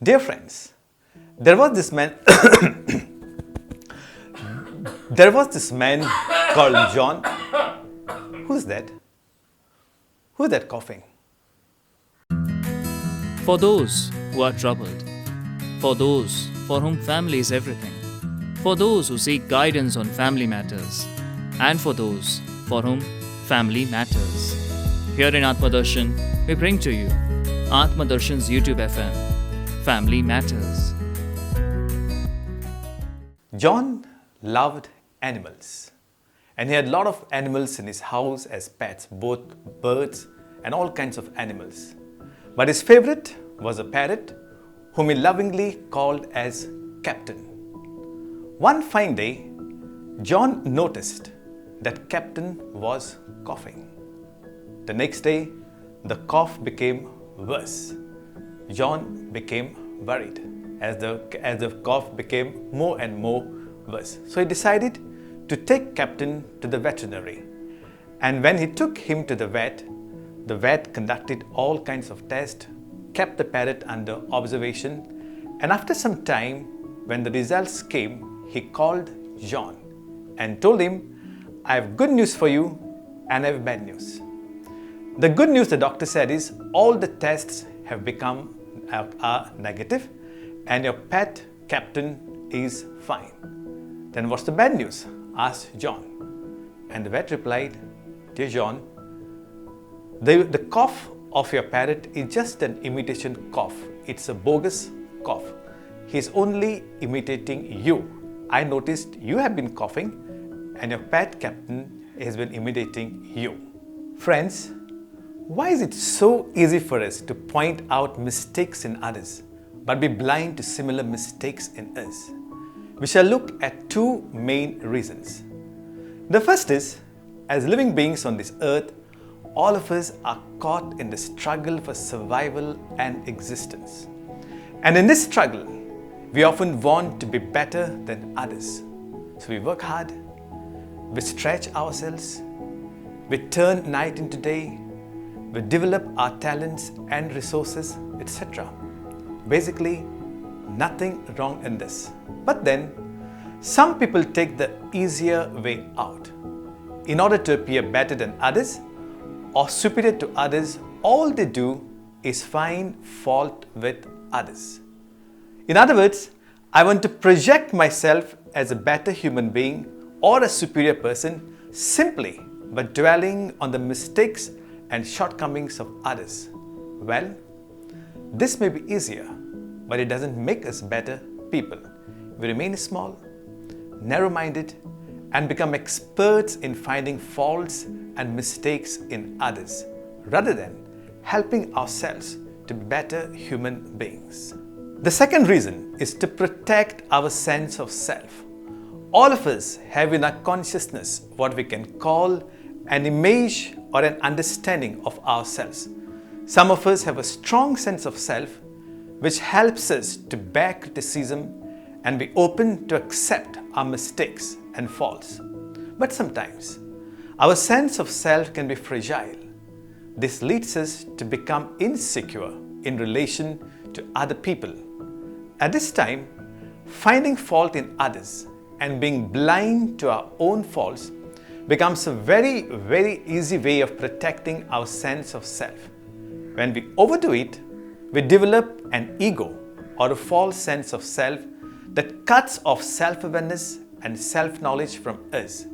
Dear friends, there was this man called John. Who's that? Who's that coughing? For those who are troubled, for those for whom family is everything, for those who seek guidance on family matters, and for those for whom family matters. Here in Atmadarshan, we bring to you Atmadarshan's YouTube FM, Family Matters. John loved animals, and he had a lot of animals in his house as pets, both birds and all kinds of animals. But his favorite was a parrot, whom he lovingly called as Captain. One fine day, John noticed that Captain was coughing. The next day, the cough became worse. John became worried as the cough became more and more worse. So he decided to take Captain to the veterinary. And when he took him to the vet conducted all kinds of tests, kept the parrot under observation, and after some time, when the results came, he called John and told him, "I have good news for you and I have bad news." The good news, the doctor said, is all the tests have become negative and your pet Captain is fine. Then what's the bad news? Asked John. And the vet replied, "Dear John, the cough of your parrot is just an imitation cough. It's a bogus cough. He's only imitating you. I noticed you have been coughing and your pet Captain has been imitating you." Friends, why is it so easy for us to point out mistakes in others but be blind to similar mistakes in us? We shall look at two main reasons. The first is, as living beings on this earth, all of us are caught in the struggle for survival and existence. And in this struggle, we often want to be better than others. So we work hard, we stretch ourselves, we turn night into day, we develop our talents and resources, etc. Basically, nothing wrong in this. But then, some people take the easier way out. In order to appear better than others or superior to others, all they do is find fault with others. In other words, I want to project myself as a better human being or a superior person simply by dwelling on the mistakes and shortcomings of others. Well, this may be easier, but it doesn't make us better people. We remain small, narrow-minded, and become experts in finding faults and mistakes in others, rather than helping ourselves to be better human beings. The second reason is to protect our sense of self. All of us have in our consciousness what we can call an image or an understanding of ourselves. Some of us have a strong sense of self which helps us to bear criticism and be open to accept our mistakes and faults. But sometimes our sense of self can be fragile. This leads us to become insecure in relation to other people. At this time, finding fault in others and being blind to our own faults becomes a very, very easy way of protecting our sense of self. When we overdo it, we develop an ego or a false sense of self that cuts off self-awareness and self-knowledge from us,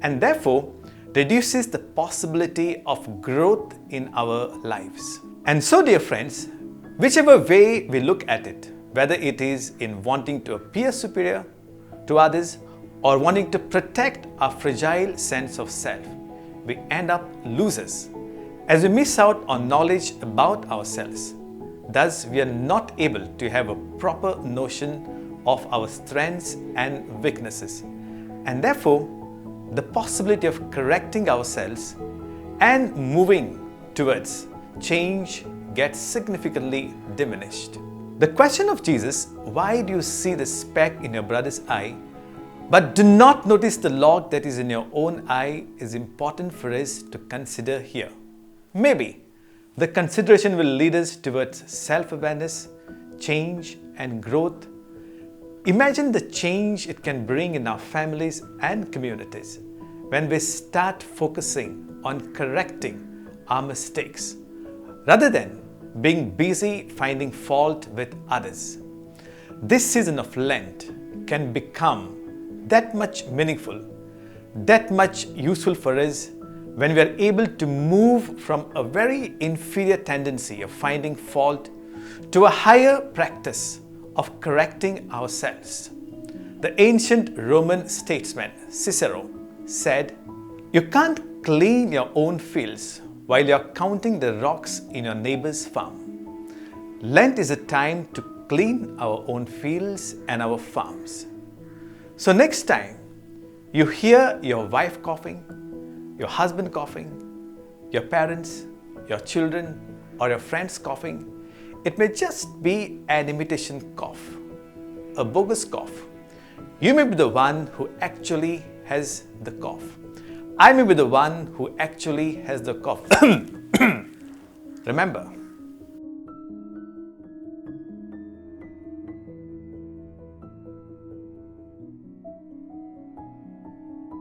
and therefore reduces the possibility of growth in our lives. And so, dear friends, whichever way we look at it, whether it is in wanting to appear superior to others or wanting to protect our fragile sense of self, we end up losers as we miss out on knowledge about ourselves. Thus, we are not able to have a proper notion of our strengths and weaknesses, and therefore the possibility of correcting ourselves and moving towards change gets significantly diminished. The question of Jesus, "Why do you see the speck in your brother's eye, but do not notice the log that is in your own eye," is important for us to consider here. Maybe the consideration will lead us towards self-awareness, change, and growth, imagine the change it can bring in our families and communities when we start focusing on correcting our mistakes rather than being busy finding fault with others. This season of Lent can become that much meaningful, that much useful for us when we are able to move from a very inferior tendency of finding fault to a higher practice of correcting ourselves. The ancient Roman statesman Cicero said, "You can't clean your own fields while you're counting the rocks in your neighbor's farm." Lent is a time to clean our own fields and our farms. So next time you hear your wife coughing, your husband coughing, your parents, your children, or your friends coughing, it may just be an imitation cough, a bogus cough. You may be the one who actually has the cough. I may be the one who actually has the cough. Remember,